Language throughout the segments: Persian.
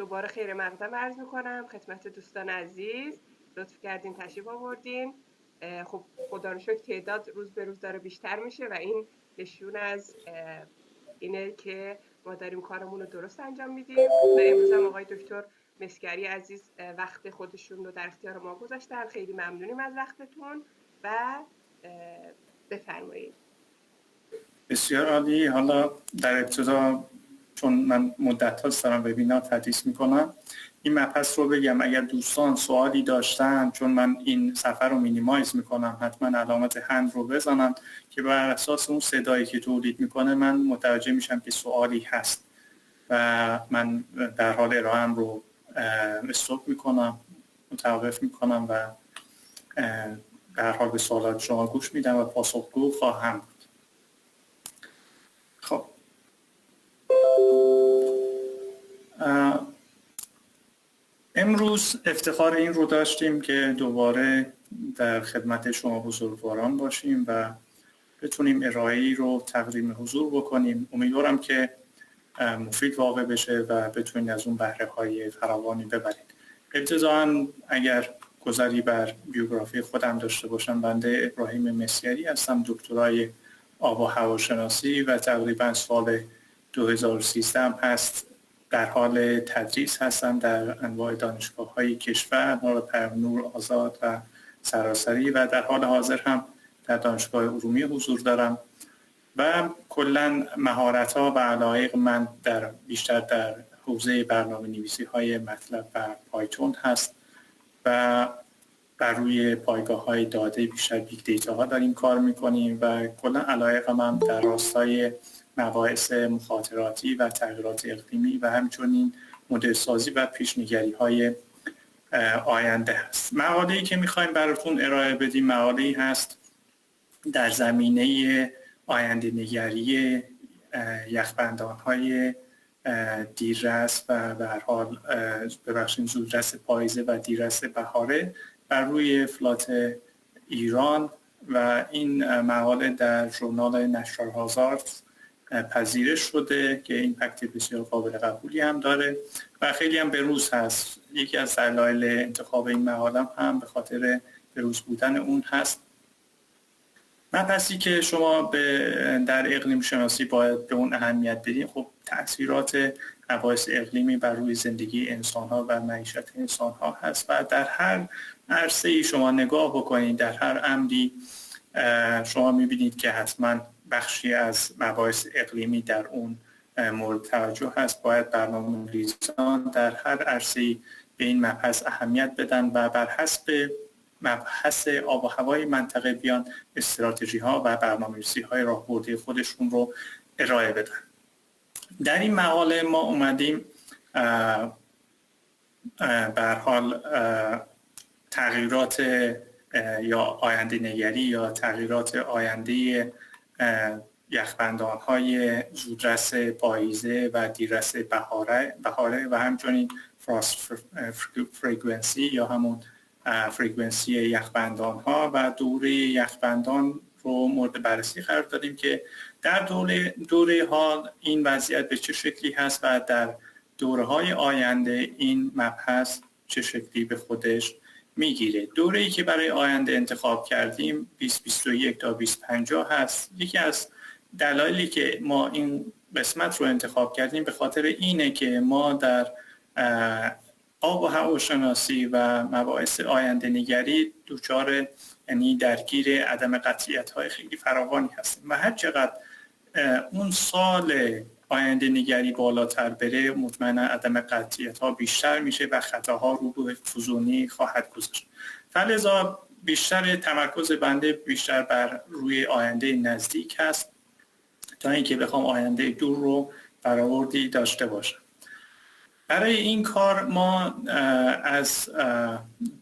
دوباره خیر مقدم عرض میکنم خدمت دوستان عزیز. لطف کردین تشریف آوردین. خب خدا رو شکر تعداد روز به روز داره بیشتر میشه و این نشون از اینه که ما داریم کارمون رو درست انجام میدیم و امروز هم آقای دکتر مسگری عزیز وقت خودشون رو در اختیار ما گذاشتن. خیلی ممنونیم از وقتتون و بفرمایید. بسیار عالی. حالا در ابتدا چون من مدت هاست دارم وبینار تدریس میکنم، این مبحث رو بگم اگر دوستان سوالی داشتن، چون من این صفحه رو مینیمایز میکنم، حتما علامت هند رو بزنن که بر اساس اون صدایی که تولید میکنه من متوجه میشم که سوالی هست و من در حال ارائه‌ام رو استاپ میکنم، متوقف میکنم و در حال به سوالات شما گوش میدم و پاسخگو خواهم بود. خب امروز افتخار این رو داشتیم که دوباره در خدمت شما بزرگواران باشیم و بتونیم ارائه‌ای رو تقدیم حضور بکنیم. امیدوارم که مفید واقع بشه و بتونید از اون بهره‌های فراوانی ببرید. ابتداً اگر گذری بر بیوگرافی خودم داشته باشم، بنده ابراهیم مسگری هستم، دکترای آب و هواشناسی و تقریباً سال 2013 هم هست در حال تدریس هستم در انواع دانشگاه‌های کشور، نور آزاد و سراسری، و در حال حاضر هم در دانشگاه ارومیه حضور دارم و کلاً مهارت‌ها و علایق من بیشتر در حوزه برنامه‌نویسی‌های مطلب و پایتون هست و بر روی پایگاه‌های داده بیشتر بیگ دیتاها داریم کار می‌کنیم و کلاً علایق من در راستای مباحث مخاطراتی و تغییرات اقلیمی و همچنین مدل سازی و پیش‌نگری‌های آینده هست. مقاله‌ای که می‌خوایم براتون ارائه بدیم مقاله‌ای هست در زمینه آینده نگری یخبندان‌های دیررس و به هر حال زودرس پاییزه و دیررس بهاره بر روی فلات ایران و این مقاله در ژورنال نشنال هازارد پذیرش شده که ایمپکت بسیار قابل قبولی هم داره و خیلی هم بروز هست. یکی از دلایل انتخاب این مقاله هم به خاطر بروز بودن اون هست. مبحثی که شما در اقلیم شناسی باید به اون اهمیت بدین، خب تأثیرات مباحث اقلیمی بر روی زندگی انسان‌ها و معیشت انسان‌ها هست و در هر عرصه‌ای شما نگاه بکنید، در هر عملی شما می‌بینید که حتما بخشی از مباحث اقلیمی در اون مورد توجه هست. باید برنامه‌ریزان در هر عرصه‌ای به این مبحث اهمیت بدن و بر حسب مبحث آب و هوای منطقه بیان استراتژی‌ها و برنامه‌ریزی‌های راهبردی خودشون رو ارائه بدن. در این مقاله ما اومدیم به هر حال تغییرات یا آینده نگری یا تغییرات آینده یخبندان‌های زودرس پاییزه و دیررس بهاره و همچنین فراست فرکانسی یا همون فرکانسی یخبندان‌ها و دوره یخبندان رو مورد بررسی قرار دادیم که در دوره حال این وضعیت به چه شکلی هست و در دوره‌های آینده این مبحث چه شکلی به خودش میگیره. دوره‌ای که برای آینده انتخاب کردیم 2021 تا 2050 هست. یکی از دلایلی که ما این قسمت رو انتخاب کردیم به خاطر اینه که ما در آب و هواشناسی و مباحث آینده نگری دچار یعنی درگیر عدم قطعیت‌های خیلی فراوانی هستیم و هر چقدر اون سال آینده نگری بالاتر بره مطمئنا عدم قطعیت‌ها بیشتر میشه و خطاها رو به فزونی خواهد گذاشت. فلذا بیشتر تمرکز بنده بیشتر بر روی آینده نزدیک هست تا اینکه بخوام آینده دور رو برآوردی داشته باشم. برای این کار ما از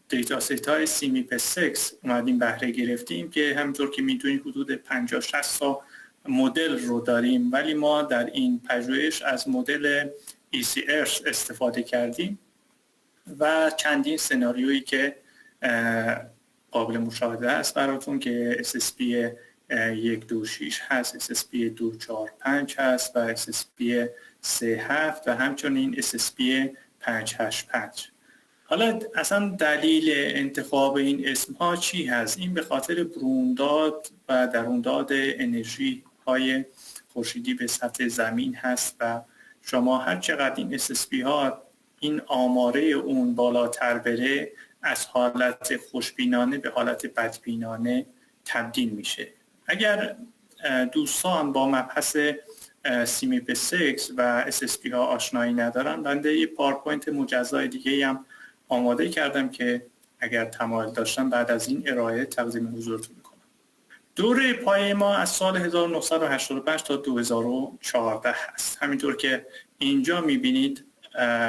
دیتا ست های CMIP6 اومدیم بهره گرفتیم که همونطور که میدونید حدود 50-60 تا مدل رو داریم، ولی ما در این پژوهش از مدل ECRS استفاده کردیم و چندین سناریویی که قابل مشاهده است براتون که SSP 126 هست، SSP 245 هست و SSP 37 و همچنین SSP 585. حالا اصلا دلیل انتخاب این اسم ها چی هست؟ این به خاطر برونداد و درونداد انرژی های خورشیدی به سطح زمین هست و شما هر چقدر این SSB ها این آماره اون بالاتر بره از حالت خوشبینانه به حالت بدبینانه تبدیل میشه. اگر دوستان با مبحث CMIP6 و SSB ها آشنایی ندارن، بنده یه پاورپوینت مجزای دیگه هم آماده کردم که اگر تمایل داشتن بعد از این ارائه تقدیم حضورتون میکنم. دوره پایه ما از سال 1985 تا 2014 هست. همینطور که اینجا میبینید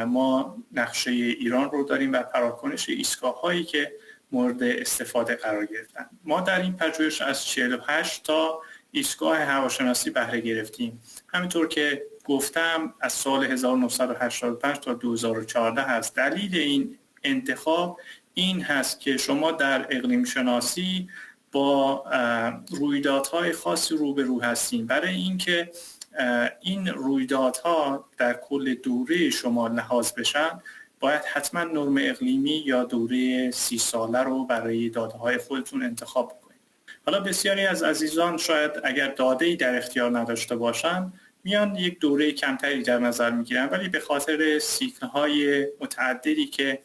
ما نقشه ایران رو داریم و پراکنش ایستگاه هایی که مورد استفاده قرار گرفتن. ما در این پژوهش از 48 تا ایستگاه هواشناسی بهره گرفتیم. همینطور که گفتم از سال 1985 تا 2014 هست. دلیل این انتخاب این هست که شما در اقلیم شناسی با رویدادهای خاصی روبرو هستین. برای اینکه این رویدادها در کل دوره شما لحاظ بشن، باید حتما نرم اقلیمی یا دوره 30 ساله رو برای داده‌های خودتون انتخاب کنید. حالا بسیاری از عزیزان شاید اگر داده‌ای در اختیار نداشته باشن، میان یک دوره کمتری در نظر میگیرن، ولی به خاطر سیکل‌های متعددی که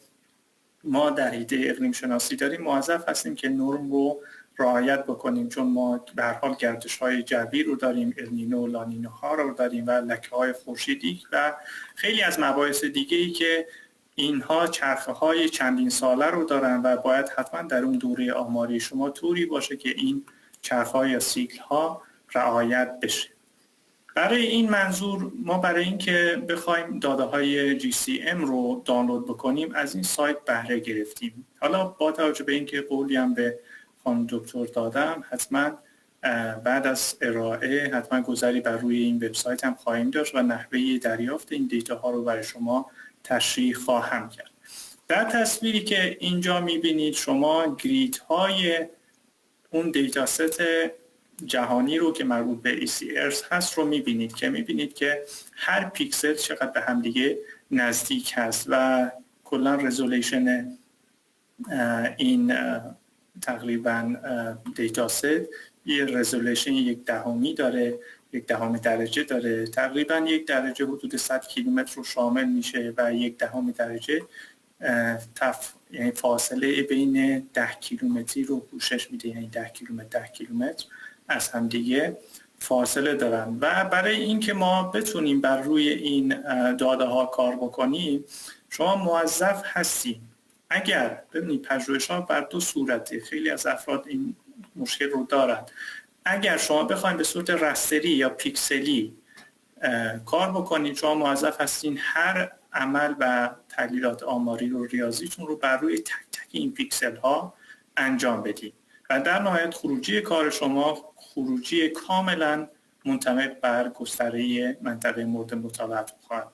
ما در حیطه اقلیم شناسی داریم موظف هستیم که نرم رو رعایت بکنیم، چون ما به هر حال گردش‌های جوی رو داریم، النینو و لانینو ها رو داریم و لکه‌های خورشیدی و خیلی از مباحث دیگه‌ای که اینها چرخه‌های چندین ساله رو دارن و باید حتما در اون دوره آماری شما طوری باشه که این چرخه‌ها یا سیکل‌ها رعایت بشه. برای این منظور ما برای اینکه بخوایم داده‌های GCM رو دانلود بکنیم از این سایت بهره گرفتیم. حالا با توجه به اینکه قولی هم به خانم دکتر دادم، حتما بعد از ارائه حتما گذری بر روی این وبسایت هم خواهیم داشت و نحوه دریافت این دیتاها رو برای شما تشریح خواهم کرد. در تصویری که اینجا می‌بینید شما گریدهای اون دیتاست جهانی رو که مربوط به ECRs هست رو می‌بینید که می‌بینید که هر پیکسل چقدر به هم دیگه نزدیک هست و کلا رزولوشن این تقریبا دیتاست یه رزولوشن 1/10 داره، 1/10 درجه داره، تقریبا 1 درجه حدود 100 کیلومتر رو شامل میشه و 1/10 درجه یعنی فاصله بین 10 کیلومتری رو پوشش میده، یعنی 10 کیلومتر از هم دیگه فاصله دارن و برای اینکه ما بتونیم بر روی این داده ها کار بکنیم شما موظف هستید. اگر ببینید پژوهش‌ها بر دو صورته، خیلی از افراد این مشکل رو دارن. اگر شما بخواید به صورت رستری یا پیکسلی کار بکنید، شما موظف هستین هر عمل و تحلیلات آماری رو ریاضیتون رو بر روی تک تک این پیکسل ها انجام بدید و در نهایت خروجی کار شما خروجی کاملا منطبق بر گستره منطقه مورد مطالعه خواهد.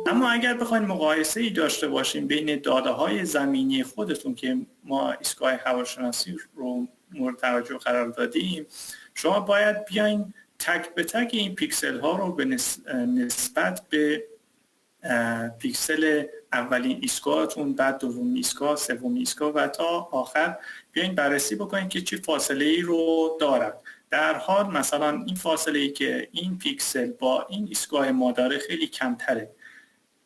اما اگر بخواید مقایسه‌ای داشته باشیم بین داده‌های زمینی خودتون که ما ایستگاه هواشناسی رو مورد توجه قرار دادیم، شما باید بیاین تک به تک این پیکسل ها رو به نسبت به پیکسل اولین ایستگاهتون، بعد دومین ایستگاه، سومین ایستگاه و تا آخر بیاین بررسی بکنید که چه فاصله‌ای رو دارد. در حال مثلا این فاصله‌ای که این پیکسل با این ایستگاه ما داره خیلی کمتره،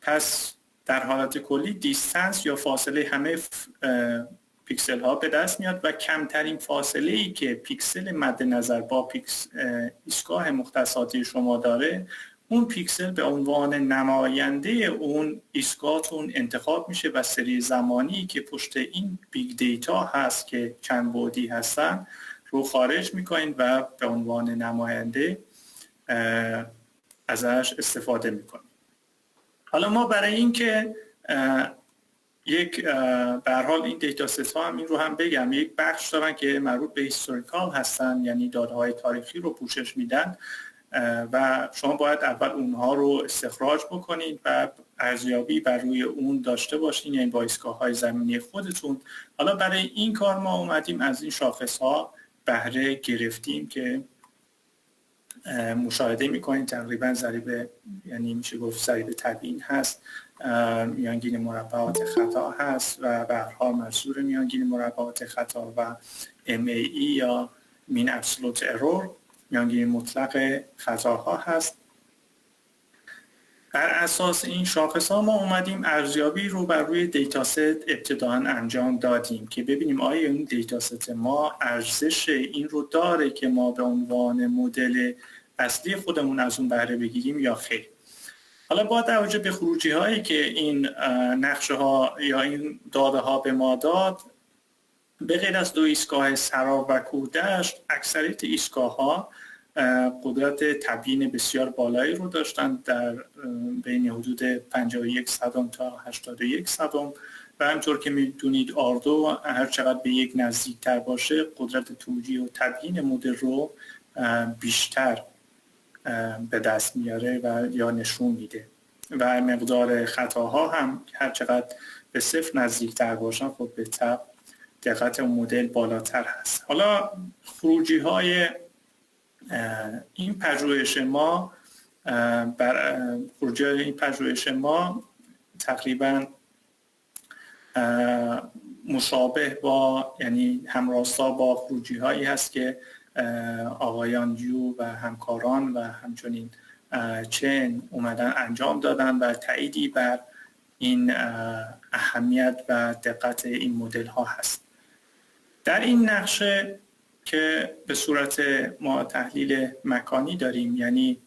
پس در حالت کلی دیستنس یا فاصله همه پیکسل ها به دست میاد و کمترین فاصله ای که پیکسل مد نظر با ایستگاه مختصاتی شما داره، اون پیکسل به عنوان نماینده اون ایستگاهتون انتخاب میشه و سری زمانی که پشت این بیگ دیتا هست که چند بعدی هستن رو خارج میکنید و به عنوان نماینده ازش استفاده میکنید. حالا ما برای اینکه یک به هر حال این دیتا ست ها هم این رو هم بگم، یک بخش دارن که مربوط به هیستوریکال هستن، یعنی داده های تاریخی رو پوشش میدن و شما باید اول اونها رو استخراج بکنید و ارزیابی بر روی اون داشته باشین، یعنی با ایستگاه های زمینی خودتون. حالا برای این کار ما اومدیم از این شاخص ها بهره گرفتیم که مشاهده میکنید تقریبا ضریب، یعنی میشه گفت ضریب تبیین هست میانگین مربعات خطا هست و به هر حال منظور میانگین مربعات خطا و MAE یا mean absolute error میانگین مطلق خطاها هست. بر اساس این شاخص ها ما اومدیم ارزیابی رو بر روی دیتا ست ابتداً انجام دادیم که ببینیم آیا این دیتا ست ما ارزش این رو داره که ما به عنوان مدل اصلی خودمون از اون بهره بگیریم یا خیر. حالا با توجه به خروجی هایی که این نقشه ها یا این داده ها به ما داد، به غیر از 2 ایستگاه سراب و کوردشت، اکثریت ایستگاه ها قدرت تبیین بسیار بالایی رو داشتند در بین حدود 51 صدم تا 81 صدم و همطور که میدونید آردو هر چقدر به یک نزدیکتر باشه قدرت توجیه و تبیین مدل رو بیشتر به دست میاره و یا نشون میده و مقدار خطاها هم هر چقدر به صفر نزدیکتر باشن خب به طبع دقت اون مدل بالاتر هست. حالا خروجی های این پژوهش ما تقریبا مشابه با یعنی همراستا با خروجی هایی هست که آقایان یو و همکاران و همچنین چن اومدن انجام دادن و تأییدی بر این اهمیت و دقت این مدل ها هست. در این نقشه که به صورت ما تحلیل مکانی داریم، یعنی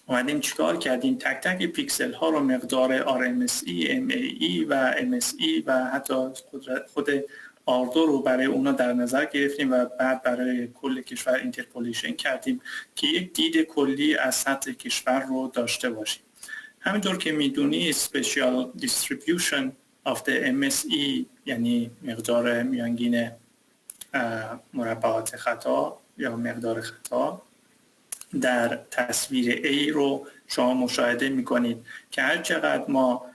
اومدیم چیکار کردیم؟ تک تک پیکسل ها رو مقدار RMSE، MAE و MSE و حتی خود آردو رو برای اونا در نظر گرفتیم و بعد برای کل کشور اینترپولیشن کردیم که یک دید کلی از سطح کشور رو داشته باشیم. همینطور که میدونی Special Distribution of the MSE یعنی مقدار میانگین مربعات خطا یا مقدار خطا در تصویر A رو شما مشاهده میکنید که هر چقدر ما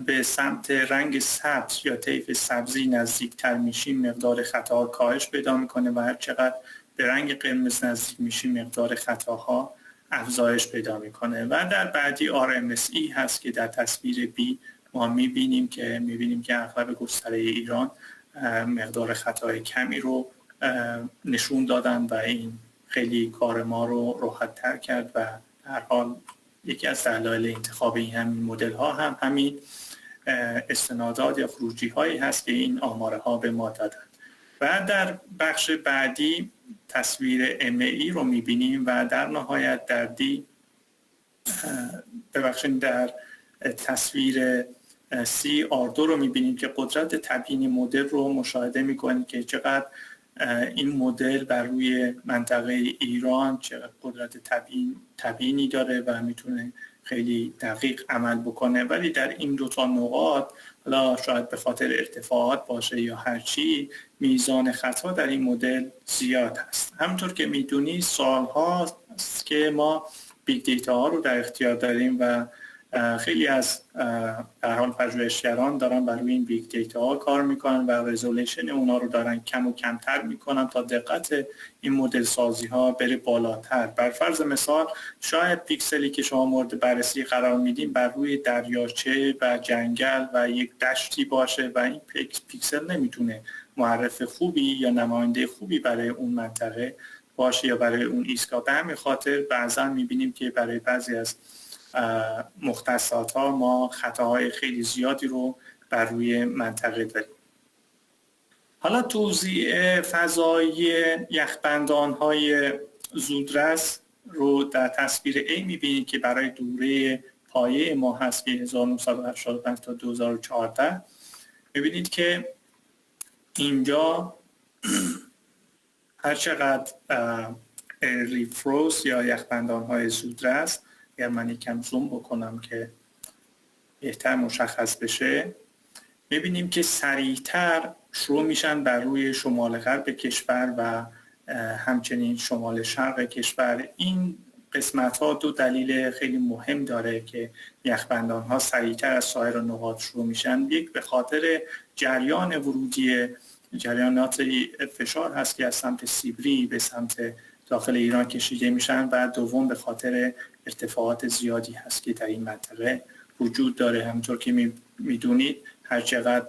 به سمت رنگ سبز یا طیف سبزی نزدیکتر میشیم مقدار خطاها کاهش پیدا میکنه و هر چقدر به رنگ قرمز نزدیک میشیم مقدار خطاها افزایش پیدا میکنه و در بعدی RMSE هست که در تصویر B ما میبینیم که اغلب گستره ایران مقدار خطای کمی رو نشون دادن و این خیلی کار ما رو راحت تر کرد و در حال یکی از دلایل انتخاب این همین مدل ها هم همین استنادات یا خروجی هایی هست که این آماره ها به ما دادن. و در بخش بعدی تصویر MAE رو میبینیم و در نهایت در در تصویر C آردو رو میبینیم که قدرت تبیین مدل رو مشاهده میکنیم که چقدر این مدل بر روی منطقه ایران چقدر قدرت تبیینی داره و میتونه خیلی دقیق عمل بکنه، ولی در این دوتا نقاط حالا شاید به خاطر ارتفاعات باشه یا هر چی میزان خطا در این مدل زیاد هست. همونطور که میدونی سال‌ها است که ما بیگ دیتا ها رو در اختیار داریم و خیلی از در حال پژوهشگران دارن بر روی این بیگ دیتا ها کار میکنن و رزولوشن اونا رو دارن کم و کمتر میکنن تا دقت این مدل سازی ها بره بالاتر. بر فرض مثال شاید پیکسلی که شما مورد بررسی قرار میدین بر روی دریاچه و جنگل و یک دشتی باشه و این پیکسل نمیتونه معرف خوبی یا نماینده خوبی برای اون منطقه باشه یا برای اون ایستگاه. به همین خاطر بعضا میبینیم که برای بعضی از مختصات ها ما خطاهای خیلی زیادی رو بر روی منطقه داریم. حالا توزیع فضایی یخبندان های زودرس رو در تصویر A میبینید که برای دوره پایه ما هست که 1985 تا 2014 میبینید که اینجا هر چقدر early frost یا یخبندان های زودرس، اگر من یکم زوم بکنم که بهتر مشخص بشه، میبینیم که سریعتر شروع میشن بر روی شمال غرب کشور و همچنین شمال شرق کشور. این قسمت ها دو دلیل خیلی مهم داره که یخبندان ها سریعتر از سایر نقاط شروع میشن. یک به خاطر جریان ورودی جریانات فشار هست که از سمت سیبری به سمت داخل ایران کشیده میشن و دوم به خاطر ارتفاعات زیادی هست که در این منطقه وجود داره. همونطور که میدونید هر چقدر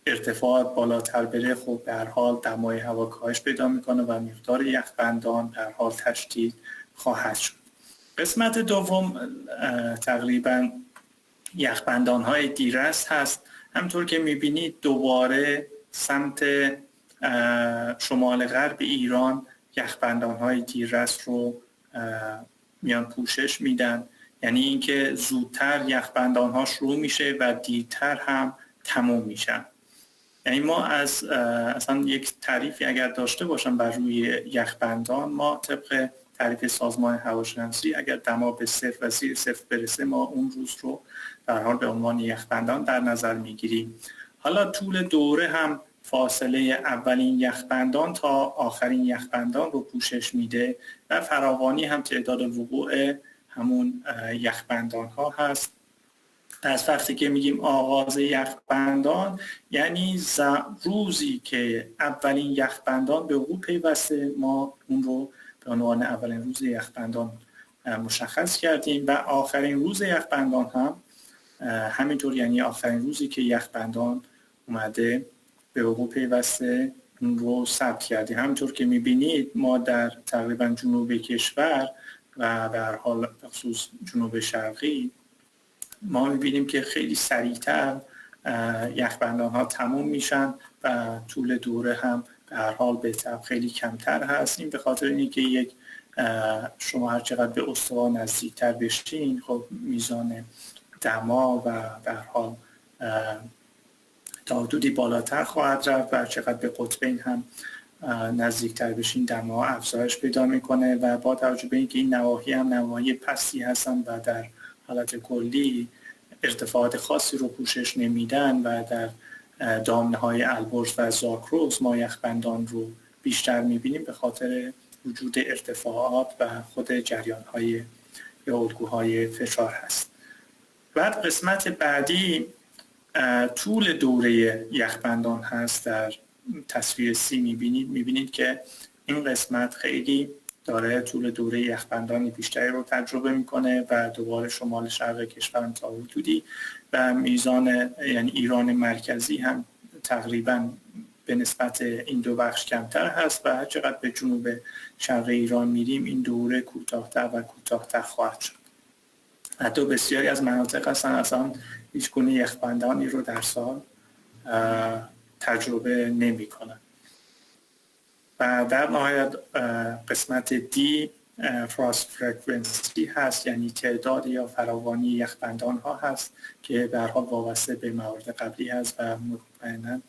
ارتفاعات بالاتر بره خب به هر حال دمای هوا کاهش پیدا میکنه و مقدار یخبندان به هر حال تشدید خواهد شد. قسمت دوم تقریبا یخبندان های دیررس هست. همطور که میبینید دوباره سمت شمال غرب ایران یخبندان های دیررس رو میان پوشش میدن، یعنی اینکه زودتر یخبندان ها شروع میشه و دیرتر هم تموم میشن. یعنی ما از اصلا یک تعریفی اگر داشته باشم بر روی یخبندان، ما طبق تعریف سازمان هواشناسی اگر دما به 0 و زیر 0 برسه ما اون روز رو در حال به عنوان یخبندان در نظر میگیریم. حالا طول دوره هم فاصله اولین یخبندان تا آخرین یخبندان رو پوشش میده و فراوانی هم تعداد وقوع همون یخبندان ها هست. از وقتی که میگیم آغاز یخبندان یعنی روزی که اولین یخبندان به وقوع پیوسته ما اون رو به عنوان اولین روز یخبندان مشخص کردیم و آخرین روز یخبندان هم همینطور، یعنی آخرین روزی که یخبندان اومده به وقوع پیوسته اون رو ثبت کردیم. همینطور که میبینید ما در تقریبا جنوب کشور و به هر حال خصوص جنوب شرقی ما میبینیم که خیلی سریعتر یخبندان ها تموم میشن و طول دوره هم به هر حال به طب خیلی کمتر هست. این به خاطر اینکه یک شما هر چقدر به استوا نزدیکتر بشین خب میزان دما و به هر حال تا حدودی بالاتر خواهد رفت و هر چقدر به قطبین هم نزدیکتر بشین دما افزایش پیدا میکنه و با توجه به اینکه این نواحی هم نواحی پستی هستن و در حالت کلی ارتفاعات خاصی رو پوشش نمیدن و در دامنه های البرز و زاگرس ما یخبندان رو بیشتر میبینیم به خاطر وجود ارتفاعات و خود جریان های یا الگوهای فشار هست. بعد قسمت بعدی طول دوره یخبندان هست. در تصویر C میبینید که این قسمت خیلی داره طول دوره یخبندانی بیشتری رو تجربه میکنه و دوباره شمال شرق کشور تا حدودی و میزان یعنی ایران مرکزی هم تقریبا به نسبت این دو بخش کمتر هست و هر چقدر به جنوب شرق ایران میریم این دوره کوتاه‌تر و کوتاه‌تر خواهد شد. حتی بسیاری از مناطق هستن اصلا هیچ گونه یخبندانی رو در سال تجربه نمی کنن. و در نهایت قسمت دی فراست فرکانسی هست، یعنی تعداد یا فراوانی یخبندان ها هست که به هر حال وابسته به موارد قبلی هست و مطمئنا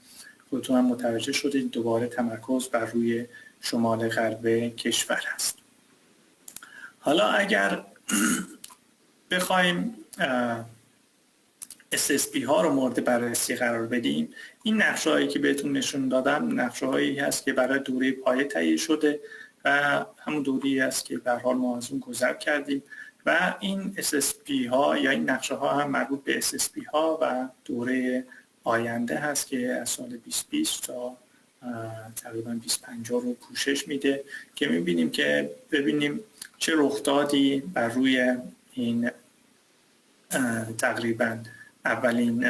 خودتون هم متوجه شدید دوباره تمرکز بر روی شمال غرب کشور هست. حالا اگر بخوایم SSB ها رو مورد بررسی قرار بدیم، این نقشه هایی که بهتون نشون دادم نقشه هایی هست که برای دوره پایه تهیه شده و همون دوره‌ای است که به هر حال ما از اون گذر کردیم و این SSB ها یا این نقشه ها هم مربوط به SSB ها و دوره آینده هست که از سال 2020 تا تقریبا 2050 رو پوشش میده که میبینیم که ببینیم چه رخدادی بر روی این تقریبا اولین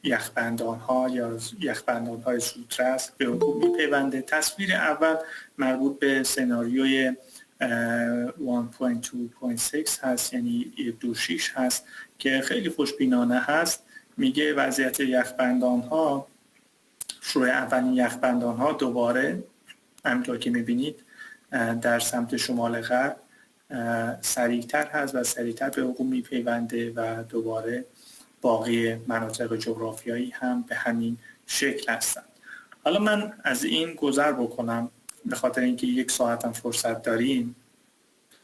یخبندان ها یا یخبندان های زودرس به وقوع میپیونده. تصویر اول مربوط به سناریوی 1.2.6 هست، یعنی 1.2.6 هست که خیلی خوشبینانه هست. میگه وضعیت یخبندان ها، شروع اولین یخبندان ها دوباره همونطور که میبینید در سمت شمال غرب سریعتر هست و سریعتر به وقوع میپیونده و دوباره باقی مناطق جغرافیایی هم به همین شکل هستند. حالا من از این گذر بکنم به خاطر اینکه 1 ساعت هم فرصت داریم.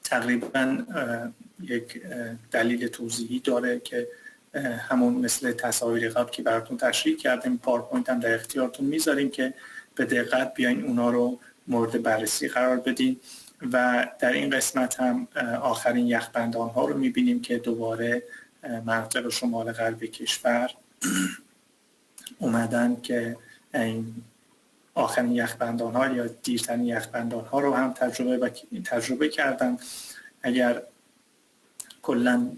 تقریبا یک دلیل توضیحی داره که همون مثل تصاویر قبل که براتون تشریح کردیم، پاورپوینت هم در اختیارتون میذاریم که به دقت بیاین اونا رو مورد بررسی قرار بدین. و در این قسمت هم آخرین یخبندان ها رو میبینیم که دوباره مناطق شمال غرب کشور اومدن که این آخرین یخبندان ها یا دیرترین یخبندان ها رو هم تجربه کردن. اگر کلا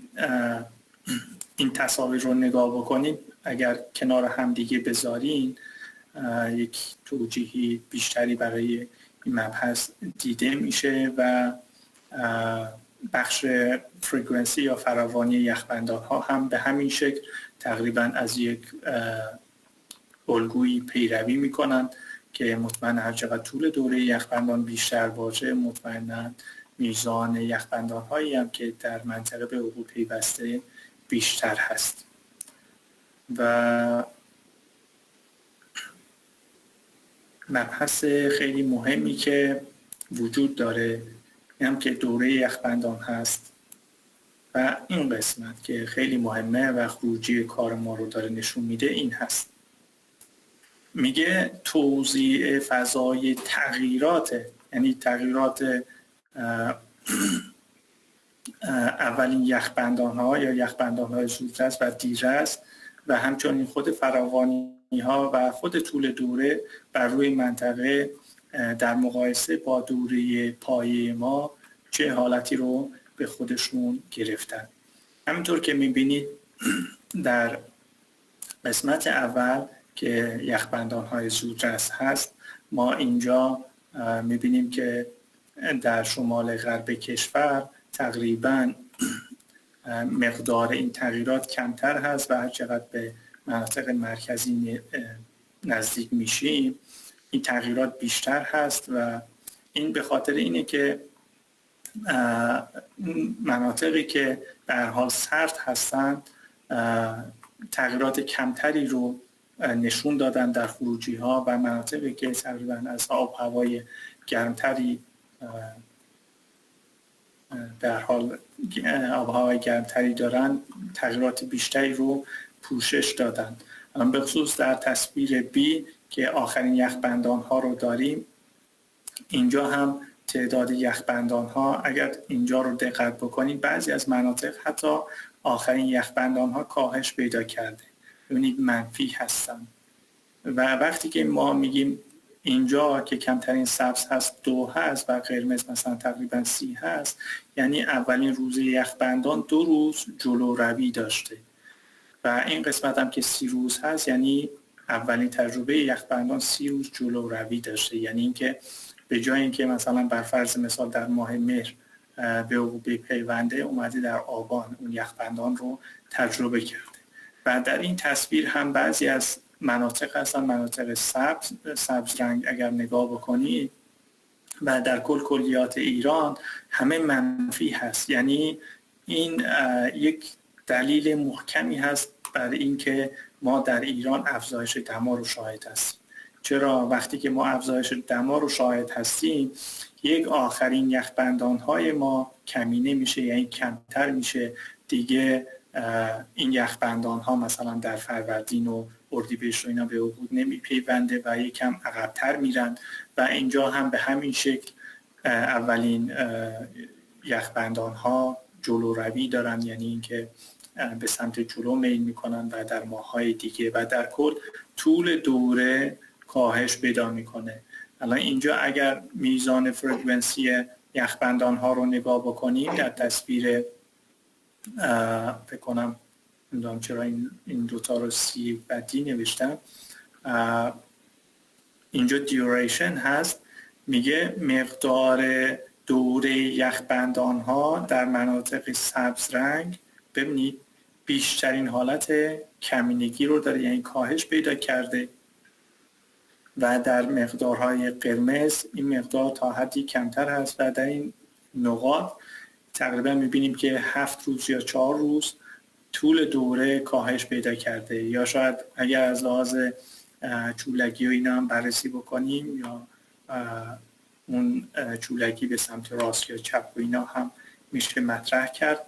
این تصاویر رو نگاه بکنید، اگر کنار هم دیگه بذارین یک توجیهی بیشتری برای این مبحث دیده میشه و بخش فرکانسی یا فراوانی یخبندان ها هم به همین شکل تقریبا از یک الگویی پیروی میکنن که مطمئن هر چقدر طول دوره یخبندان بیشتر باشه، مطمئنا میزان یخبندان هایی هم که در منطقه به عبور پیوسته بیشتر هست. و مبحث خیلی مهمی که وجود داره این هم که دوره یخبندان هست و این قسمت که خیلی مهمه و خروجی کار ما رو داره نشون میده این هست. میگه توزیع فضای تغییرات، یعنی تغییرات اولین یخبندان ها یا یخبندان های زودرس و دیررس و همچنین خود فراوانی ها و خود طول دوره بر روی منطقه در مقایسه با دوره پایه ما چه حالتی رو به خودشون گرفتن. همینطور که میبینید در قسمت اول که یخبندان های زودرس هست، ما اینجا میبینیم که در شمال غرب کشور تقریبا مقدار این تغییرات کمتر هست و هر چقدر به مناطق مرکزی نزدیک میشیم این تغییرات بیشتر هست و این به خاطر اینه که مناطقی که به هر حال سرد هستند تغییرات کمتری رو نشون دادن در خروجی ها و مناطقی که تقریبا از آب هوای گرمتری در حال آب هوای گرمتری دارن تغییرات بیشتری رو پوشش دادن. به خصوص در تصویر B که آخرین یخبندان ها رو داریم، اینجا هم تعداد یخبندان ها اگر اینجا رو دقت بکنید بعضی از مناطق حتی آخرین یخبندان ها کاهش پیدا کرده، ببینید منفی هستن. و وقتی که ما میگیم اینجا که کمترین سبز هست 2 هست و قرمز مثلا تقریبا 30 هست، یعنی اولین روز یخبندان 2 روز جلو روی داشته و این قسمت هم که 30 روز هست یعنی اولین تجربه یخبندان 30 روز جلو روی داشته. یعنی اینکه به جای اینکه مثلا بر فرض مثال در ماه مهر به عبور پیونده اومده در آبان اون یخبندان رو تجربه کرده. و در این تصویر هم بعضی از مناطق هستن مناطق سبز رنگ اگر نگاه بکنید و در کلیات ایران همه منفی هست. یعنی این یک دلیل محکمی هست بر اینکه ما در ایران افزایش دما رو شاهد هستیم. چرا؟ وقتی که ما افزایش دما رو شاهد هستیم یک آخرین یخبندان های ما کمینه میشه، یعنی کمتر میشه دیگه. این یخبندان ها مثلا در فروردین و اردیبهشت و اینا به عبور نمیپیونده و یکم عقب‌تر میرن و اینجا هم به همین شکل اولین یخبندان ها جلو روی دارن، یعنی اینکه به سمت جلو میل میکنن و در ماه‌های دیگه و در کل طول دوره کاهش پیدا میکنه. الان اینجا اگر میزان فرکانسی یخبندان ها رو نگاه بکنیم در تصویر فکر کنم نمیدونم چرا این دوتا رو سی و دی نوشتم، اینجا دیوریشن هست، میگه مقدار دوره یخبندان ها در مناطق سبز رنگ ببینید بیشترین حالت کمینگی رو داره، یعنی کاهش پیدا کرده و در مقدارهای قرمز این مقدار تا حدی کمتر هست و در این نقاط تقریبا میبینیم که 7 روز یا 4 روز طول دوره کاهش پیدا کرده. یا شاید اگر از لحاظ چولگی و اینا هم بررسی بکنیم یا اون چولگی به سمت راست یا چپ و اینا هم میشه مطرح کرد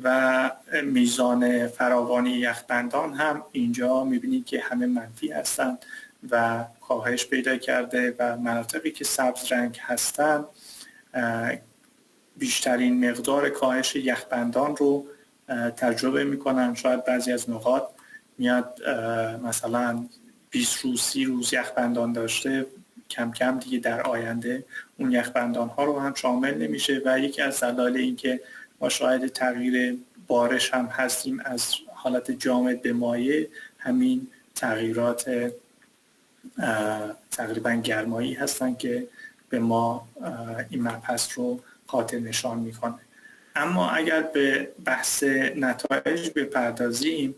و میزان فراوانی یخبندان هم اینجا میبینید که همه منفی هستن و کاهش پیدا کرده و مناطقی که سبز رنگ هستن بیشترین مقدار کاهش یخبندان رو تجربه میکنن. شاید بعضی از نقاط میاد مثلا 20 روز 30 روز یخبندان داشته، کم کم دیگه در آینده اون یخبندان ها رو هم شامل نمیشه و یکی از دلایل این که ما شاهد تغییر بارش هم هستیم، از حالت جامد به مایع، همین تغییرات تقریبا گرمایی هستن که به ما این مبحث رو خاطر نشان میکنه. اما اگر به بحث نتایج بپردازیم،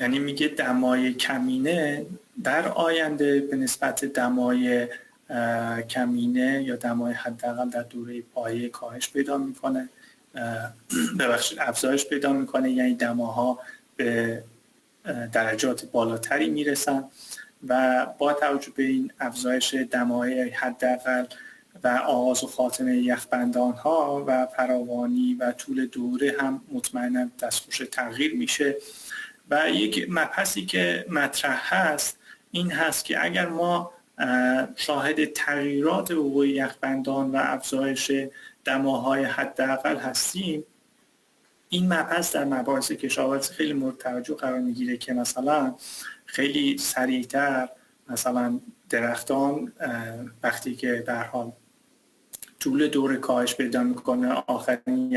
یعنی میگه دمای کمینه در آینده به نسبت دمای کمینه یا دمای حداقل در دوره پایه کاهش پیدا میکنه، افزایش پیدا میکنه، یعنی دماها به درجات بالاتری میرسن و با توجه به این افزایش دمای حداقل و آغاز و خاتمه یخبندان ها و فراوانی و طول دوره هم مطمئنا دستخوش تغییر میشه. و یک مبحثی که مطرح هست این هست که اگر ما شاهد تغییرات وقوع یخبندان و افزایش دماهای حداقل هستیم، این مبحث در مباحث کشاورزی خیلی مورد توجه قرار میگیره که مثلا خیلی سریعتر مثلا درختان وقتی که به هر حال طول دوره کاهش پیدا میکنه، آخرین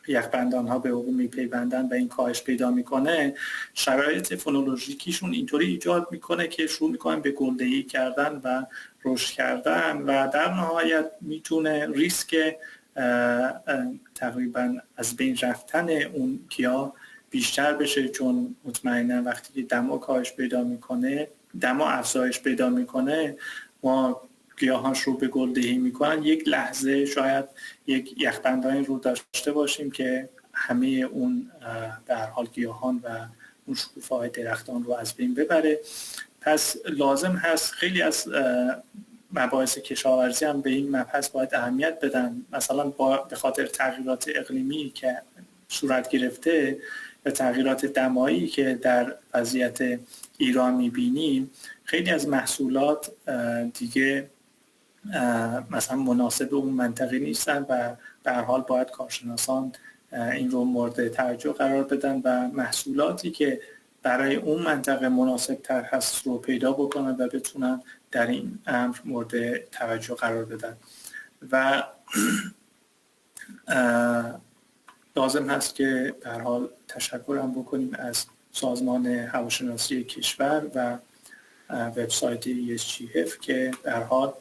یخبندان ها به وقوع میپیوندن و این کاهش پیدا میکنه، شرایط فونولوژیکیشون اینطوری ایجاد میکنه که شروع میکنن به گلدهی کردن و رشد کردن و در نهایت میتونه ریسک تقریبا از بین رفتن اون گیاه بیشتر بشه، چون مطمئنا وقتی که دما کاهش پیدا میکنه، دما افزایش پیدا میکنه، ما گیاهان شروع به گلدهی میکنن، یک لحظه شاید یک یخبندانی رو داشته باشیم که همه اون در حال گیاهان و اون شکوفه‌های درختان رو از بین ببره. پس لازم هست خیلی از مباحث کشاورزی هم به این مبحث باید اهمیت بدن. مثلا به خاطر تغییرات اقلیمی که صورت گرفته و تغییرات دمایی که در وضعیت ایران میبینیم، خیلی از محصولات دیگه مثلا مناسب اون منطقه نیستن و به هر حال باید کارشناسان این رو مورد توجه قرار بدن و محصولاتی که برای اون منطقه مناسب تر هست رو پیدا بکنن و بتونن در این امر مورد توجه قرار بدن. و لازم هست که به هر حال تشکر هم بکنیم از سازمان هواشناسی کشور و وبسایت ESGF که به هر حال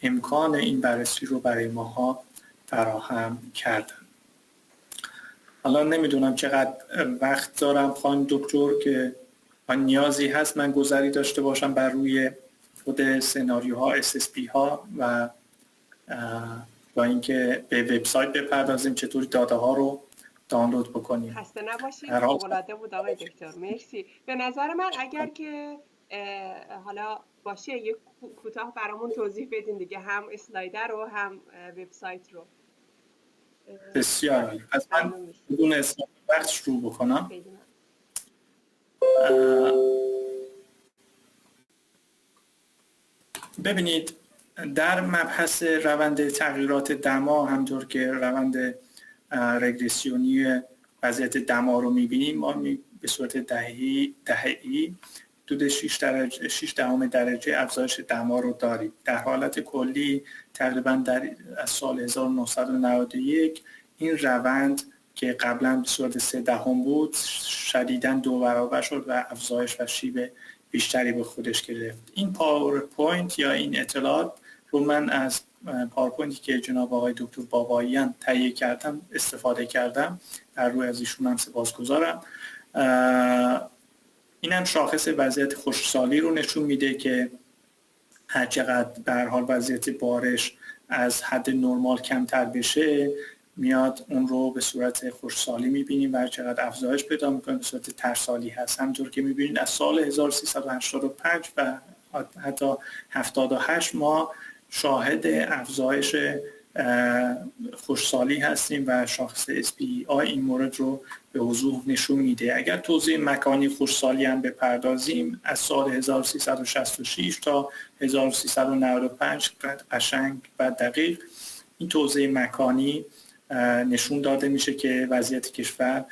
امکان این بررسی رو برای ماها فراهم کردن. حالا نمیدونم چقدر وقت دارم خانم دکتر که نیازی هست من گذری داشته باشم بر روی خود سناریوها SSP ها و با اینکه به وبسایت بپردازیم چطوری داده ها رو دانلود بکنیم. خسته نباشید، فوق‌العاده بود آقای دکتر، مرسی. به نظر من اگر که حالا باشه یک کوتاه برامون توضیح بدین دیگه، هم اسلایدر رو هم وبسایت رو. بسیار عالی. پس من بدون اسلام وقت شروع بکنم. ببینید در مبحث روند تغییرات دما، همطور که روند رگرسیونی وضعیت دما رو می‌بینیم، ما به صورت دهه‌ای حدود 6 درجه افزایش دما رو داریم. در حالت کلی تقریبا از سال 1991 این روند که قبلا به صورت 0.3 بود شدیداً 2 برابر شد و افزایش و شیب بیشتری به خودش گرفت. این پاورپوینت یا این اطلاعات رو من از پاورپوینتی که جناب آقای دکتر باباییان تهیه کردم استفاده کردم، در روی از ایشون هم سپاسگزارم. این هم شاخص وضعیت خشکسالی رو نشون میده که هر چقدر به هر حال وضعیت بارش از حد نرمال کمتر بشه میاد اون رو به صورت خشکسالی میبینیم و هر چقدر افزایش پیدا میکنه به صورت ترسالی هست. همونطور که میبینید از سال 1385 و حتی 78 ما شاهد افزایش خشکسالی هستیم و شاخص SPEI این مورد رو به وضوح نشون میده. اگر توضیح مکانی خشکسالی هم بپردازیم، از سال 1366 تا 1395 قشنگ و دقیق این توضیح مکانی نشون داده میشه که وضعیت کشور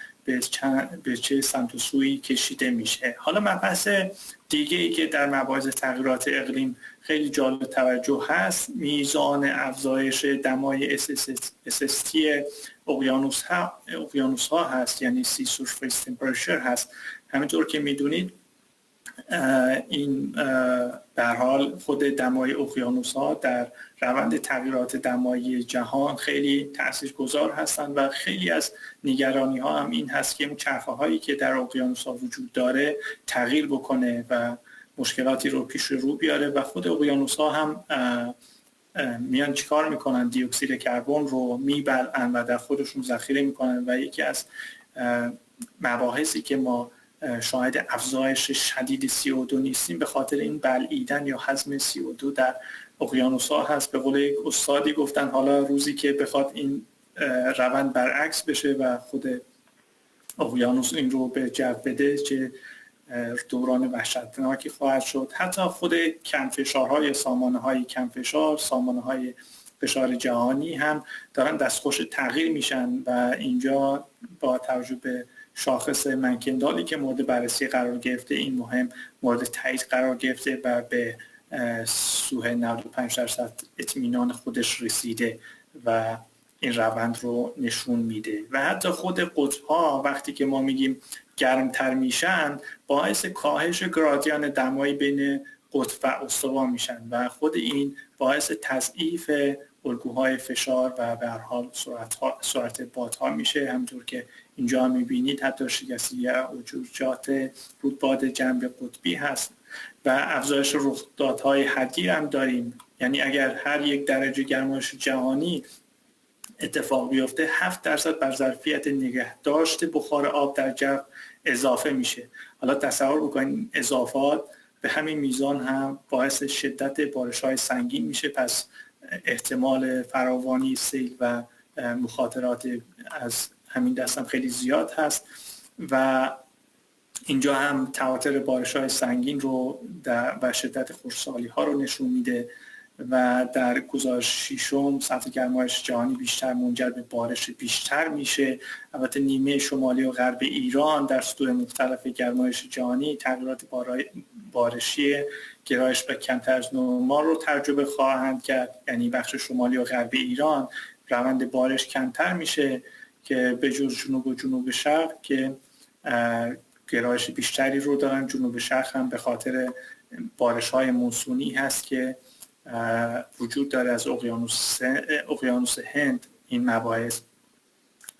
به چه سمت و سوی کشیده میشه. حالا مبحث دیگه ای که در مباحث تغییرات اقلیم خیلی جالب توجه هست میزان افزایش دمای SST اقیانوس ها هست، یعنی sea surface temperature هست. همینطور که میدونید این به هر حال خود دمای اقیانوس‌ها در روند تغییرات دمایی جهان خیلی تاثیرگذار هستند و خیلی از نگرانی‌ها هم این هست که اون چرخه‌هایی که در اقیانوس‌ها وجود داره تغییر بکنه و مشکلاتی رو پیش رو بیاره و خود اقیانوس‌ها هم میان چیکار میکنن؟ دی اکسید کربن رو میبلعن و در خودشون ذخیره میکنن و یکی از مباحثی که ما شاهد افزایش شدید CO2 نیستیم به خاطر این بلعیدن یا هضم CO2 در اقیانوس‌ها هست. به قول یک استادی گفتن حالا روزی که بخواد این روند برعکس بشه و خود اقیانوس این رو به جو بده چه دوران وحشتناکی خواهد شد. حتی خود کمفشارهای سامانه‌های کمفشار، سامانه‌های فشار جهانی هم دارن دستخوش تغییر میشن و اینجا با توجه به شاخص منکندالی که مورد بررسی قرار گرفته این مهم مورد تایید قرار گرفته و به سوه 95% اطمینان خودش رسیده و این روند رو نشون میده. و حتی خود قطب‌ها وقتی که ما میگیم گرمتر میشن باعث کاهش گرادیان دمایی بین قطب و استوا میشن و خود این باعث تضعیف الگوهای فشار و به هر حال سرعت بادها میشه. همونطور که اینجا هم میبینید حتی شکستگی اوجوجات رودباد جنب قطبی هست و افزایش رخدادهای حدی هم داریم. یعنی اگر هر 1 درجه گرمایش جهانی اتفاق بیفته 7% بر ظرفیت نگهداشت بخار آب در جو اضافه میشه. حالا تصور بکنید اضافات به همین میزان هم باعث شدت بارش‌های سنگین میشه، پس احتمال فراوانی سیل و مخاطرات از همین دست هم خیلی زیاد هست و اینجا هم تواتر بارش‌های سنگین رو و شدت خشکسالی ها رو نشون میده و در گزارش ششم سطح گرمایش جهانی بیشتر منجر به بارش بیشتر میشه. البته نیمه شمالی و غرب ایران در سطوح مختلف گرمایش جهانی تغییرات بارشی گرایش به کمتر از نرمال رو تجربه خواهند کرد، یعنی بخش شمالی و غرب ایران روند بارش کمتر میشه که به جز جنوب و جنوب شرق که گرایش بیشتری رو دارن. جنوب شرق هم به خاطر بارش‌های مونسونی هست که وجود داره از اقیانوس هند این مباحث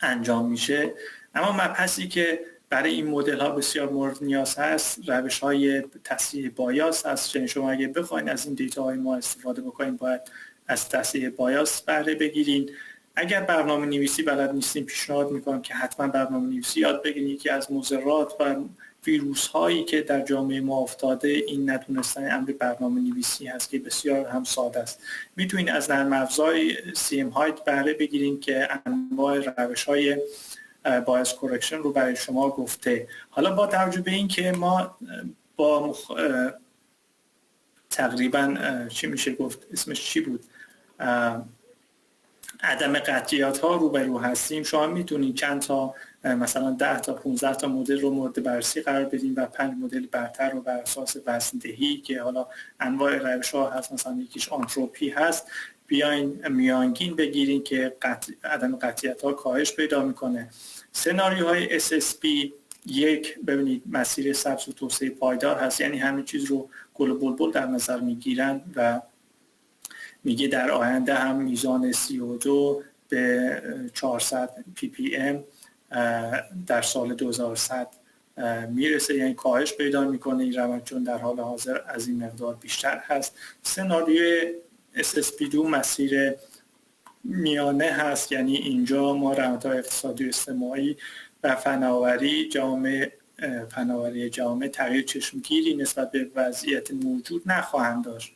انجام میشه. اما مبحثی که برای این مدل ها بسیار مورد نیاز هست روش های تصحیح بایاس هست. یعنی شما اگه بخواید از این دیتا های ما استفاده بکنید باید از تصحیح بایاس بهره بگیرین. اگر برنامه نویسی بلد نیستین پیشنهاد میکنم که حتما برنامه نویسی یاد بگیرید. یکی از مضرات و ویروس هایی که در جامعه ما افتاده این ندونستن امر برنامه نویسی هست که بسیار هم ساده است. میتونید از نرم افزار CM Height بهره بگیرید که انواع روش های بایاس کورکشن رو برای شما گفته. حالا با توجه به این که ما با تقریبا چی میشه گفت اسمش چی بود عدم قطعیت ها روبرو هستیم، شما میتونید چند تا مثلا 10 تا 15 تا مدل رو مورد بررسی قرار بدین و 5 مدل برتر رو بر اساس وزندهی که حالا انواع روش ها هست، مثلا یکیش آنتروپی هست، بیاین میانگین بگیرین که عدم قطعیت ها کاهش پیدا میکنه. سناریوهای SSP یک ببینید مسیر سبز و توسعه پایدار هست، یعنی همه چیز رو گل و بلبل در نظر میگیرن و میگه در آینده هم میزان CO2 به 400 ppm در سال 2100 میرسه، یعنی کاهش پیدا میکنه این روند چون در حال حاضر از این مقدار بیشتر هست. سناریوی SSP2 مسیر میانه هست، یعنی اینجا ما روندهای اقتصادی و اجتماعی و فناوری جامعه تغییر چشمگیری نسبت به وضعیت موجود نخواهند داشت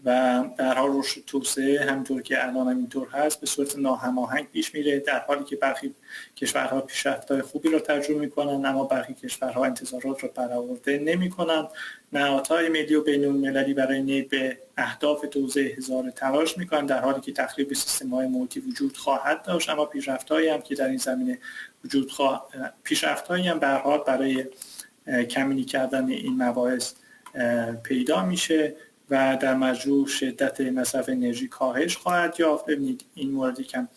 و در حال رشد توسعه همونطور که الان هم اینطور هست به صورت ناهماهنگ پیش میره، در حالی که برخی کشورها پیشرفت‌های خوبی رو تجربه میکنن اما برخی کشورها انتظارات رو برآورده نمیکنن. نهادهای ملی و بین‌المللی برای نیل به اهداف توسعه هزار تلاش میکنن، در حالی که تخریب سیستم‌های محیطی وجود خواهد داشت، اما پیشرفت‌هایی هم که در این زمینه پیشرفت‌هایی هم به هر حال برای کمینی کردن این مباحث پیدا میشه و در مجموع شدت مصرف انرژی کاهش خواهد یافت. ببینید این موردی که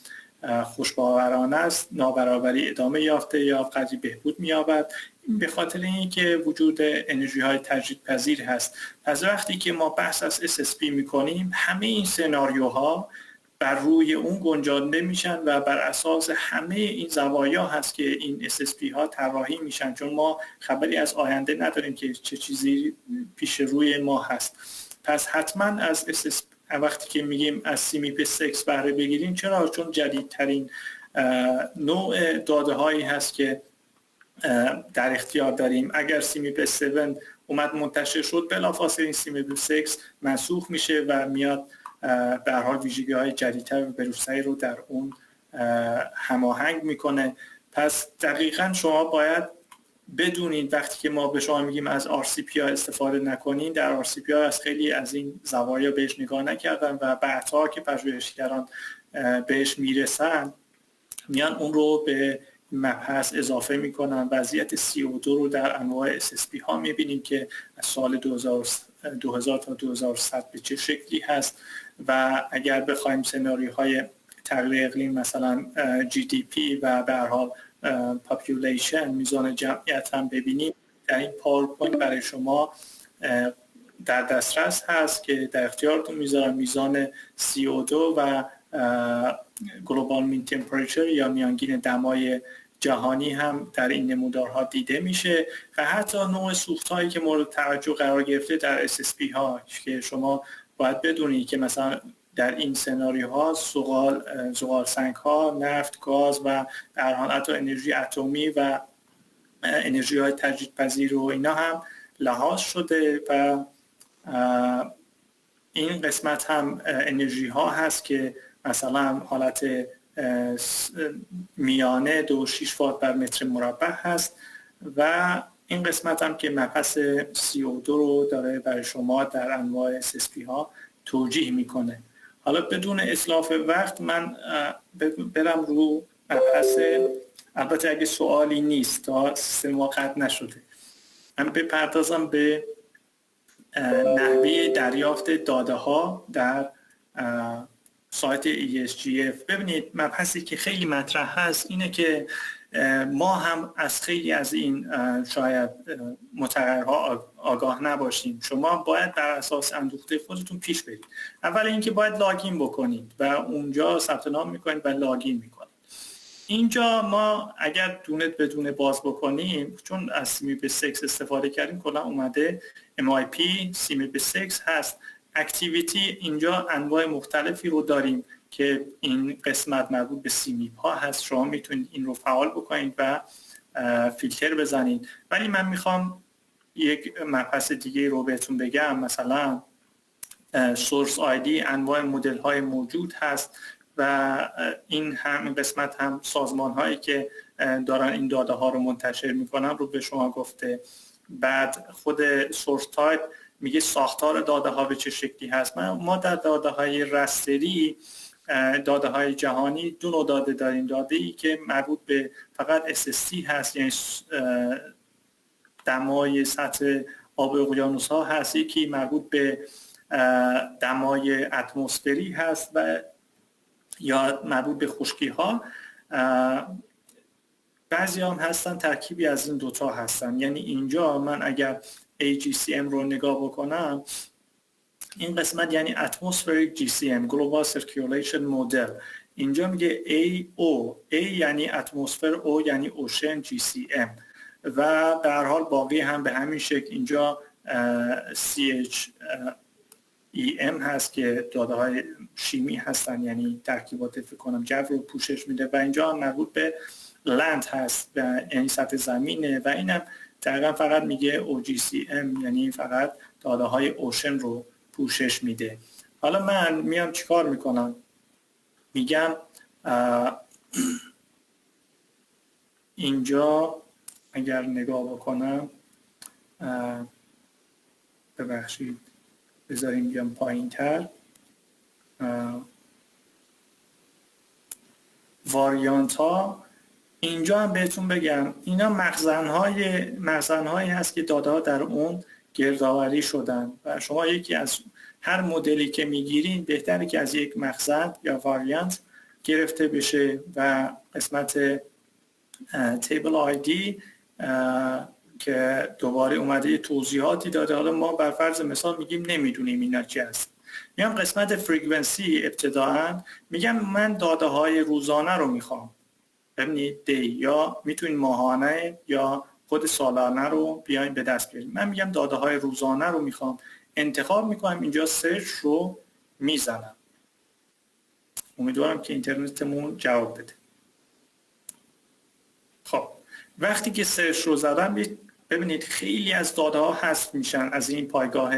خوشباورانه است، نابرابری ادامه یافته یا قدری بهبود می‌یابد، به خاطر اینکه وجود انرژی‌های تجدیدپذیر هست. پس وقتی که ما بحث از SSP می‌کنیم، همه این سناریوها بر روی اون گنجانده میشن و بر اساس همه این زوایا هست که این SSP ها طراحی میشن، چون ما خبری از آینده نداریم که چه چیزی پیش روی ما هست. پس حتما از SSP وقتی که میگیم از سیمیپ 6 بهره بگیریم. چرا؟ چون جدیدترین نوع داده هایی هست که در اختیار داریم. اگر سیمیپ 7 اومد منتشر شد، بلافاصله این سیمیپ 6 منسوخ میشه و میاد به هر حال ویژگی‌های جدیدتر و بروزتری رو در اون هماهنگ میکنه. پس دقیقاً شما باید بدونید وقتی که ما به شما میگیم از RCP ها استفاده نکنین، در RCP ها از خیلی از این زوایا بهش نگاه نکردن و بعدها که پژوهشگران بهش میرسن میان اون رو به مبحث اضافه میکنن. وضعیت CO2 رو در انواع SSP ها میبینیم که از سال 2000 تا 2100 به چه شکلی هست و اگر بخوایم سناریوهای تغییر اقلیم مثلا GDP و به هر حال population میزان جمعیت هم ببینیم، در این پاورپوینت برای شما در دسترس هست که در اختیارتون میذارم. میزان CO2 و global mean temperature یا میانگین دمای جهانی هم در این نمودارها دیده میشه و حتی نوع سوخت‌هایی که مورد توجه قرار گرفته در SSP ها که شما باید بدونید که مثلا در این سناریوها زغال سنگ ها، نفت، گاز و در حال حتی انرژی اتمی و انرژی های تجدیدپذیر و اینا هم لحاظ شده و این قسمت هم انرژی ها هست که مثلا حالت میانه 2.6 وات بر متر مربع هست و این قسمت هم که مبحث CO2 رو داره برای شما در انواع SSP ها توجیه میکنه. حالا بدون اسلاف وقت من برم رو مبحث، البته اگه سوالی نیست تا سیستم ما قطع نشده، من بپردازم به نحوه دریافت داده ها در سایت ESGF. ببینید مبحثی که خیلی مطرح هست اینه که ما هم از خیلی از این شاید متغیرها آگاه نباشیم. شما باید بر اساس اندوخته خودتون پیش برید. اول اینکه باید لاگین بکنید و اونجا ثبت نام میکنید و لاگین میکنید. اینجا ما اگر دونه بدونه باز بکنیم، چون از سیمیپ 6 استفاده کردیم کلا اومده MIP سیمیپ 6 هست. اکتیویتی اینجا انواع مختلفی رو داریم که این قسمت مربوط به سیمیپ ها هست. شما میتونید این رو فعال بکنید و فیلتر بزنید. ولی من میخوام یک مبحث دیگه رو بهتون بگم. مثلا سورس آیدی انواع مدل های موجود هست و این هم قسمت هم سازمان هایی که دارن این داده ها رو منتشر میکنن رو به شما گفته. بعد خود سورس تایپ میگه ساختار داده ها به چه شکلی هست. ما در داده های رستری، داده های جهانی دو نوع داده داریم. داده ای که مربوط به فقط SST هست، یعنی دمای سطح آب اقیانوس ها هست. یکی مربوط به دمای اتمسفری هست و یا مربوط به خشکی ها. بعضی هم هستن ترکیبی از این دوتا هستن. یعنی اینجا من اگر AGCM رو نگاه بکنم، این قسمت یعنی Atmospheric GCM Global Circulation Model. اینجا میگه AO، A یعنی اتمسفر، O یعنی Ocean GCM و به هر حال باقی هم به همین شکل. اینجا CHEM هست که داده های شیمی هستن، یعنی ترکیبات فکر کنم جو رو پوشش میده و اینجا هم مربوط به لند هست و یعنی سطح زمینه و اینم دقیقا فقط میگه OGCM، یعنی فقط داده های اوشن رو پوشش میده. حالا من میام چیکار میکنم؟ میگم اینجا اگر نگاه بکنم، ببخشید بذاریم بیام پایین تر، واریانت ها اینجا هم بهتون بگم اینا مخزن‌هایی هست که داده ها در اون گردآوری شدن و شما یکی از هر مدلی که میگیرین بهتره که از یک مخزن یا واریانت گرفته بشه و قسمت تیبل آیدی که دوباره اومده توضیحاتی داده. حالا ما بر فرض مثال میگیم نمیدونیم اینا چی هست. میام قسمت فریکونسی ابتداً میگم من داده های روزانه رو میخوام، ببینید دی، یا میتونید ماهانه یا خود سالانه رو بیاین به دست بیاریم. من میگم داده های روزانه رو میخوام، انتخاب میکنم، اینجا سرچ رو میزنم. امیدوارم که اینترنتمون جواب بده. خب وقتی که سرچ رو زدم ببینید خیلی از داده ها حذف میشن از این پایگاه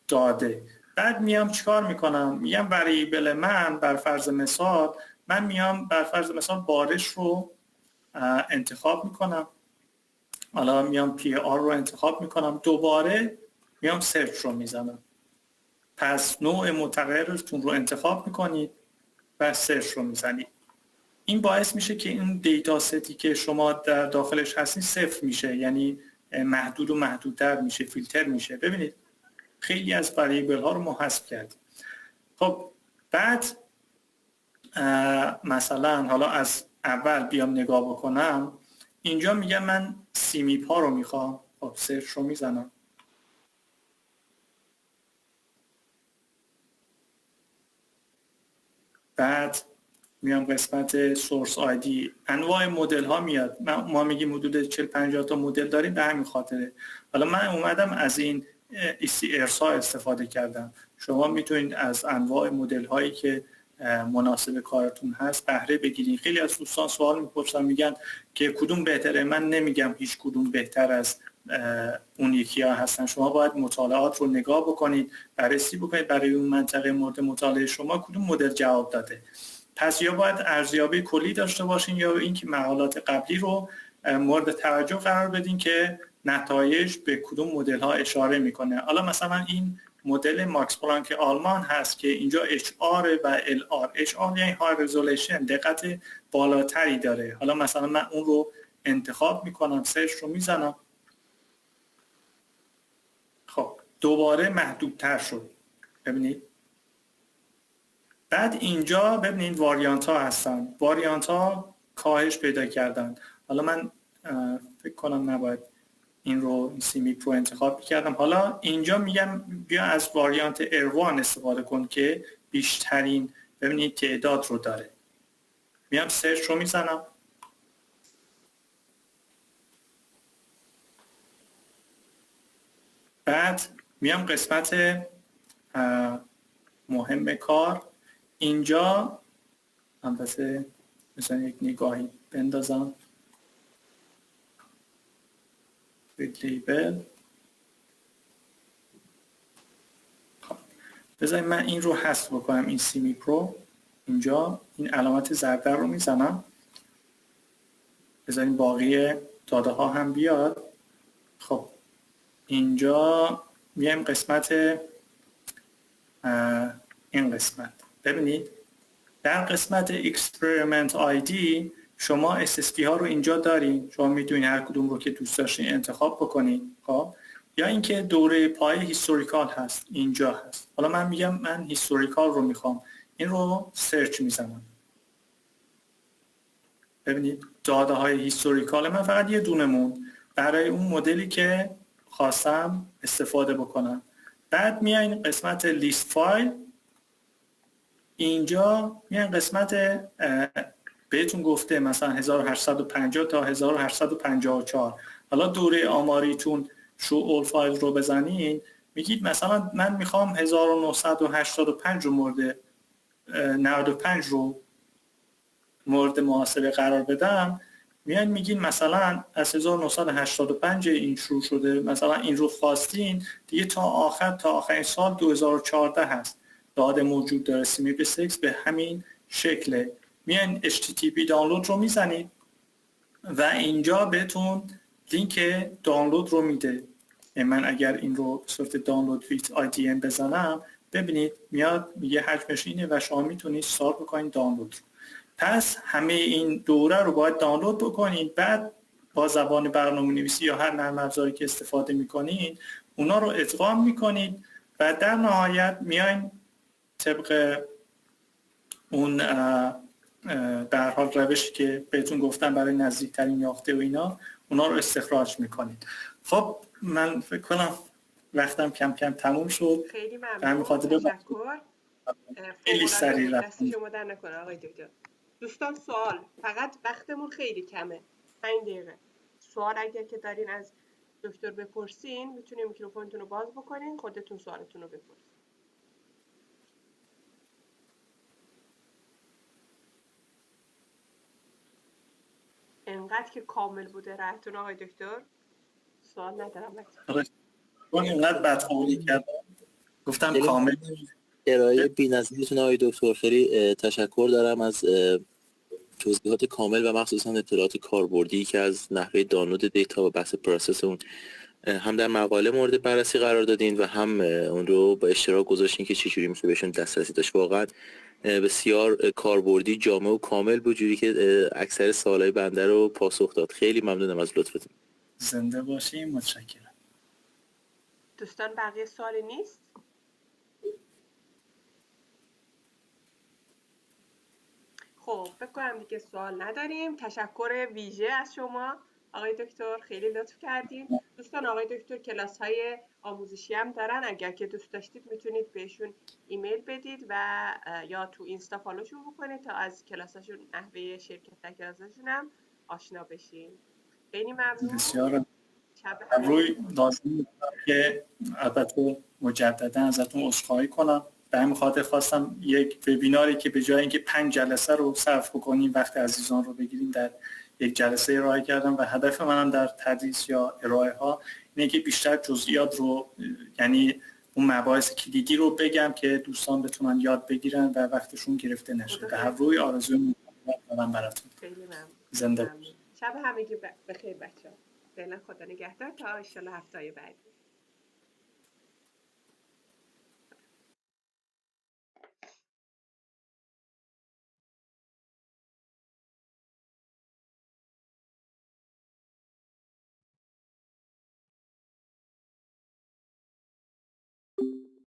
داده. بعد میام چیکار میکنم؟ میگم وریبل من بر فرض مثال، من میام بر فرض مثال بارش رو انتخاب میکنم. حالا میام پی آر رو انتخاب میکنم، دوباره میام سرچ رو میزنم. پس نوع متغیرتون رو انتخاب میکنید و سرچ رو میزنید. این باعث میشه که این دیتا ستی که شما در داخلش هستین صفر میشه، یعنی محدود و محدودتر میشه، فیلتر میشه. ببینید خیلی از وریبل ها رو ما حذف کردیم. خب بعد مثلا حالا از اول بیام نگاه بکنم، اینجا میگم من سیمیپ ها رو میخوام. خب سرچ رو میزنم، بعد میام قسمت سورس آیدی، انواع مدل ها میاد. ما میگیم حدود 40-50 تا مدل داریم، به همین خاطره. حالا من اومدم از این ارسا استفاده کردم. شما میتونید از انواع مدل هایی که مناسب کارتون هست بهره بگیرید. خیلی از دوستان سوال میپرسن، میگن که کدوم بهتره. من نمیگم هیچ کدوم بهتر از اون یکی ها هستن. شما باید مطالعات رو نگاه بکنید، بررسی بکنید برای اون منطقه مورد مطالعه شما کدوم مدل جواب داده. پس یا باید ارزیابی کلی داشته باشین یا اینکه مقالات قبلی رو مورد توجه قرار بدین که نتایج به کدوم مدل ها اشاره میکنه. حالا مثلا این مدل ماکس پلانک آلمان هست که اینجا HR و LR. HR یعنی های رزولوشن، دقت بالاتری داره. حالا مثلا من اون رو انتخاب میکنم، سرچ رو میزنم. خب دوباره محدودتر شد. ببینید بعد اینجا ببینید واریانت ها هستن. واریانت ها کاهش پیدا کردن. حالا من فکر کنم نباید این رو سیمیپ رو انتخاب کردم. حالا اینجا میگم بیا از واریانت اروان استفاده کن که بیشترین ببینید تعداد رو داره. میام سرچ رو میزنم، بعد میام قسمت مهم کار. اینجا البته مثلا یک نگاهی بندازم لیبل. بذارید من این رو حذف بکنم، این سیمیپ رو. اینجا این علامت زرد رو میزنم، بذارید باقی داده ها هم بیاد. خب اینجا میایم قسمت این قسمت. ببینید در قسمت اکسپریمنت آیدی شما SSD ها رو اینجا دارین. شما میتونید هر کدوم رو که دوست داشتین انتخاب بکنید. خب یا اینکه دوره پای هیستوریکال هست، اینجا هست. حالا من میگم من هیستوریکال رو میخوام، این رو سرچ میزنم. ببینید داده های هیستوریکال من فقط یه دونه مون برای اون مدلی که خواستم استفاده بکنم. بعد میاین قسمت لیست فایل. اینجا میاین قسمت بهتون گفته مثلا 1850 تا 1854. حالا دوره آماریتون شو اول فایل رو بزنین، میگید مثلا من میخوام 1985 رو مورد 95 رو مورد محاسبه قرار بدم. میان میگین مثلا از 1985 این شروع شده، مثلا این رو خواستین دیگه تا آخرین سال 2014 هست. داده موجود داره CMIP6 به همین شکله. میان HTTP دانلود رو میزنید و اینجا بهتون لینک دانلود رو میده. من اگر این رو صورت دانلود ویت IDM بزنم ببینید میاد میگه حجمش اینه و شما میتونید استارت بکنید دانلود رو. پس همه این دوره رو باید دانلود بکنید، بعد با زبان برنامه‌نویسی یا هر نرم افزاری که استفاده میکنید اونا رو ادغام میکنید و در نهایت میاین طبق اون به هر حال روشی که بهتون گفتم برای نزدیکترین یافته و اینا اونا رو استخراج میکنید. خب من فکر کنم وقتم کم کم تموم شد. خیلی ممنون، تشکر. خیلی سریع رفتم. دست شما در نکنه آقای دکتر. دوستان سوال، فقط وقتمون خیلی کمه، 5 دقیقه. سوال اگر که دارین از دکتر بپرسین میتونین میکروفونتون رو باز بکنین، خودتون سوالتون رو بپرسین. انقدر که کامل بوده رأیتون آقای دکتر، سوال ندارم. من اینقدر بدقولی کردم گفتم کامل. ارائه بی‌نظیرتون آقای دکتر، خیلی تشکر دارم از توضیحات کامل و مخصوصا اطلاعات کاربردی که از نحوه دانلود دیتا و بحث پروسس اون هم در مقاله مورد بررسی قرار دادین و هم اون رو با اشتراک گذاشتین که چجوری میشه بهشون دسترسی داشت. واقعا بسیار کاربردی، جامع و کامل بود، جوری که اکثر سوالای بنده رو پاسخ داد. خیلی ممنونم از لطفتون. زنده باشین، متشکرم. دوستان بقیه سوالی نیست؟ خب فکر کنم دیگه سوال نداریم. تشکر ویژه از شما آقای دکتر، خیلی لطف کردین. دوستان آقای دکتر کلاس های آموزشی هم دارن، اگر که دوست داشتید میتونید بهشون ایمیل بدید و یا تو اینستا فالوشون بکنید تا از کلاساشون، نحوه شرکت در کلاساشون هم آشنا بشین. خیلی ممنون. بسیار شب روی لازم که البته مجددا ازتون عذرخواهی کنم. به همین خاطر خواستم یک وبیناری که به جای اینکه 5 جلسه رو صرف کنیم وقت عزیزان رو بگیریم در یک جلسه ارائه کردم و هدف منم در تدریس یا ارائه ها اینه که بیشتر جزئیات رو، یعنی اون مباحث کلیدی رو بگم که دوستان بتونن یاد بگیرن و وقتشون گرفته نشه. به هر روی آرزوی دارم براتون. خیلی ممنون. زنده شب همگی بخیر بچه‌ها. فعلا خدا نگهدار تا ان شاءالله هفته بعدی.